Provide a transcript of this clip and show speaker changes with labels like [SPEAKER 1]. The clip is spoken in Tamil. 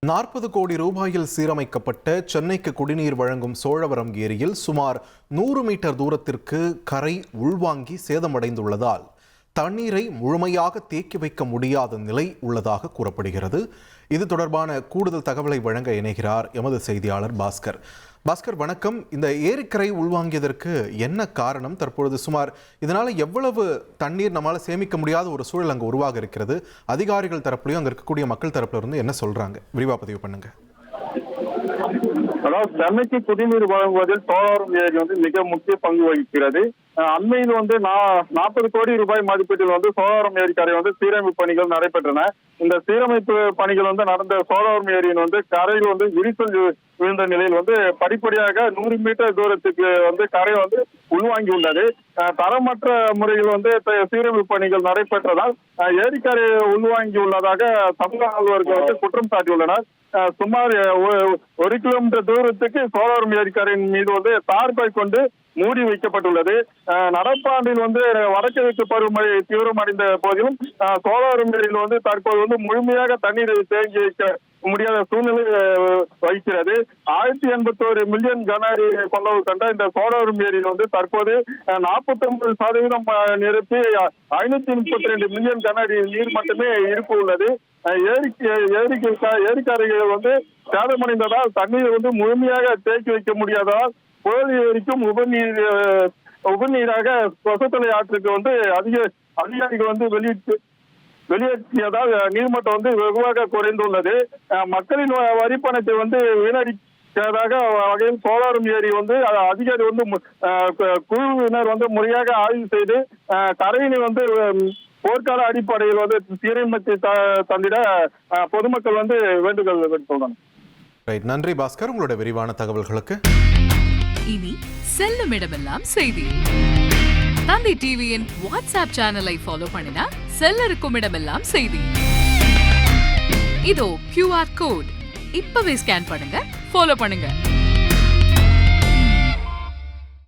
[SPEAKER 1] 40 கோடி ரூபாயில் சீரமைக்கப்பட்ட சென்னைக்கு குடிநீர் வழங்கும் சோழவரம் ஏரியில் சுமார் 100 மீட்டர் தூரத்திற்கு கரை உள்வாங்கி சேதமடைந்துள்ளதால் தண்ணீரை முழுமையாக தேக்கி வைக்க முடியாத நிலை உள்ளதாக கூறப்படுகிறது. இது தொடர்பான கூடுதல் தகவலை வழங்க இணைகிறார் எமது செய்தியாளர் பாஸ்கர். பாஸ்கர், வணக்கம். இந்த ஏரிக்கரை உள்வாங்கியதற்கு என்ன காரணம்? தற்பொழுது சுமார் இதனால எவ்வளவு தண்ணீர் நம்மளால சேமிக்க முடியாத ஒரு சூழல் அங்கு உருவாக இருக்கிறது? அதிகாரிகள் தரப்புலையும் அங்க இருக்கக்கூடிய மக்கள் தரப்புல இருந்து என்ன சொல்றாங்க? விரிவா பதிவு பண்ணுங்க.
[SPEAKER 2] அதாவது சென்னைக்கு குடிநீர் வழங்குவதில் சோழவரம் ஏரி மிக முக்கிய பங்கு வகிக்கிறது. அண்மையில் 40 கோடி ரூபாய் மதிப்பீட்டில் சோழவரம் ஏரிக்கரை சீரமைப்பு பணிகள் நடைபெற்றன. இந்த சீரமைப்பு பணிகள் நடந்த சோழவரம் ஏரியின் கரையில் விரிசல் விழுந்த நிலையில் படிப்படியாக 100 மீட்டர் தூரத்துக்கு கரை உள்வாங்கி உள்ளது. தரமற்ற முறையில் சீரமைப்பு பணிகள் நடைபெற்றதால் ஏரிக்கரை உள்வாங்கி உள்ளதாக தமிழக ஆளுநர்கள் குற்றம் சாட்டியுள்ளனர். சுமார் 1 கிலோமீட்டர் தூரத்துக்கு சோழவரம் ஏரிக்கரையின் மீது தார்பாய் கொண்டு மூடி வைக்கப்பட்டுள்ளது. நடப்பாண்டில் வடகிழக்கு பருவமழை தீவிரமடைந்த போதிலும் சோழவரம் ஏரியில் தற்போது முழுமையாக தண்ணீரை தேங்கி வைக்க முடியாத சூழ்நிலை வகிக்கிறது. 1081 மில்லியன் கன அடி கொள்ளவு கண்ட இந்த சோழவரம் ஏரியில் தற்போது 49% நிரப்பி 532 மில்லியன் கன அடி நீர் மட்டுமே இருப்பு உள்ளது. ஏரிக்கரைகள் சேதமடைந்ததால் தண்ணீர் முழுமையாக தேக்கி வைக்க முடியாததால் புழல் ஏரிக்கும் உபநீராக கொசத்தலை ஆற்றுக்கு அதிகாரிகள் வெளியேற்றியதால் நீர்மட்டம் வெகுவாக குறைந்துள்ளது. மக்களின் வரிப்பணத்தை வீணடிக்காத வகையில் சோழவரம் ஏரி அதிகாரி குழுவினர் முறையாக ஆய்வு செய்து கரையினை போர்க்கால அடிப்படையில் சீரமைத்து தந்திட பொதுமக்கள் வேண்டுகோள் விடுத்துள்ளனர்.
[SPEAKER 1] நன்றி பாஸ்கர், உங்களோட விரிவான தகவல்களுக்கு.
[SPEAKER 3] இனி செல்லும் இடமெல்லாம் செய்தி. தந்தி டிவியின் வாட்ஸ்அப் சேனலை ஃபாலோ பண்ணினா செல்ல இருக்கும் இடமெல்லாம் செய்தி. இதோ QR கோட் இப்பவே ஸ்கேன் பண்ணுங்க, ஃபாலோ பண்ணுங்க.